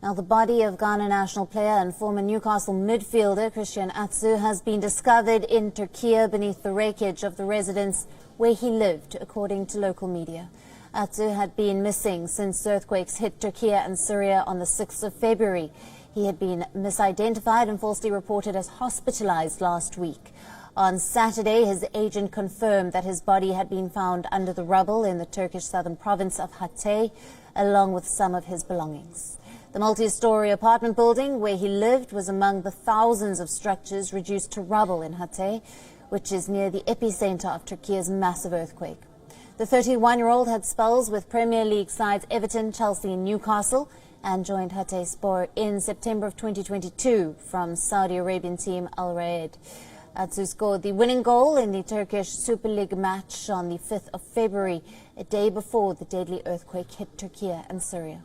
Now, the body of Ghana national player and former Newcastle midfielder Christian Atsu has been discovered in Turkey beneath the wreckage of the residence where he lived, according to local media. Atsu had been missing since earthquakes hit Turkey and Syria on the 6th of February. He had been misidentified and falsely reported as hospitalized last week. On Saturday, his agent confirmed that his body had been found under the rubble in the Turkish southern province of Hatay, along with some of his belongings. The multi-story apartment building where he lived was among the thousands of structures reduced to rubble in Hatay, which is near the epicenter of Turkey's massive earthquake. The 31-year-old had spells with Premier League sides Everton, Chelsea and Newcastle, and joined Hatayspor in September of 2022 from Saudi Arabian team Al Raed. Atsu scored the winning goal in the Turkish Super League match on the 5th of February, a day before the deadly earthquake hit Turkey and Syria.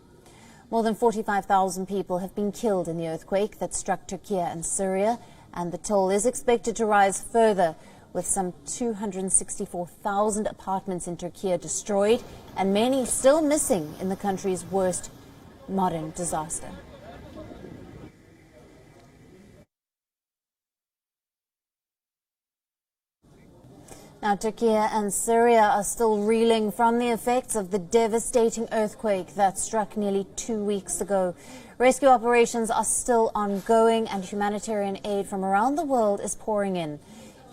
More than 45,000 people have been killed in the earthquake that struck Turkey and Syria, and the toll is expected to rise further, with some 264,000 apartments in Turkey destroyed and many still missing in the country's worst modern disaster. Now, Turkey and Syria are still reeling from the effects of the devastating earthquake that struck nearly 2 weeks ago. Rescue operations are still ongoing and humanitarian aid from around the world is pouring in.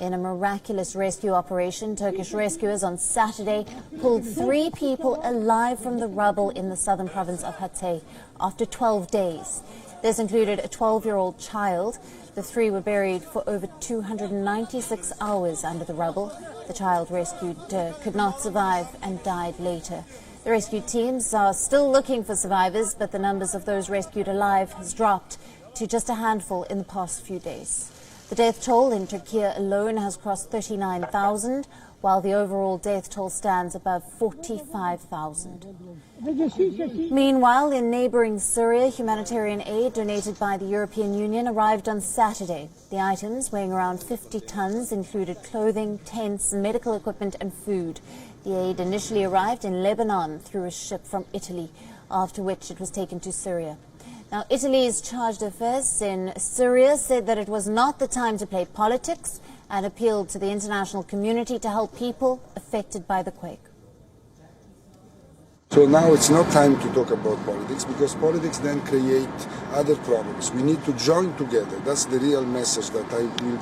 In a miraculous rescue operation, Turkish rescuers on Saturday pulled 3 people alive from the rubble in the southern province of Hatay after 12 days. This included a 12-year-old child. The 3 were buried for over 296 hours under the rubble. The child rescued could not survive and died later. The rescue teams are still looking for survivors, but the numbers of those rescued alive has dropped to just a handful in the past few days. The death toll in Turkey alone has crossed 39,000, while the overall death toll stands above 45,000. Meanwhile, in neighbouring Syria, humanitarian aid donated by the European Union arrived on Saturday. The items, weighing around 50 tons, included clothing, tents, medical equipment and food. The aid initially arrived in Lebanon through a ship from Italy, after which it was taken to Syria. Now, Italy's charge d'affaires in Syria said that it was not the time to play politics and appealed to the international community to help people affected by the quake. So now it's not time to talk about politics, because politics then create other problems. We need to join together. That's the real message that I will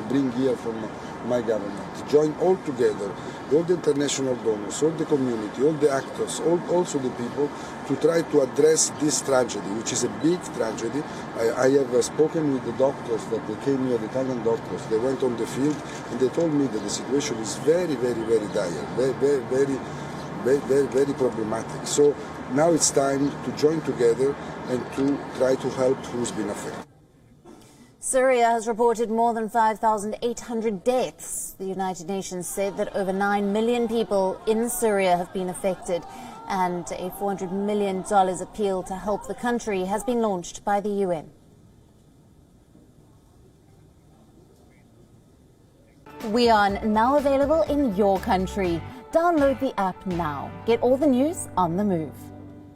bring here from my government. Join all together, all the international donors, all the community, all the actors, also the people, to try to address this tragedy, which is a big tragedy. I have spoken with the doctors that they came here, the Italian doctors. They went on the field and they told me that the situation is very, very, very dire, very problematic. So now it's time to join together and to try to help who's been affected. Syria has reported more than 5,800 deaths. The United Nations said that over 9 million people in Syria have been affected, and a $400 million appeal to help the country has been launched by the UN. We are now available in your country. Download the app now. Get all the news on the move.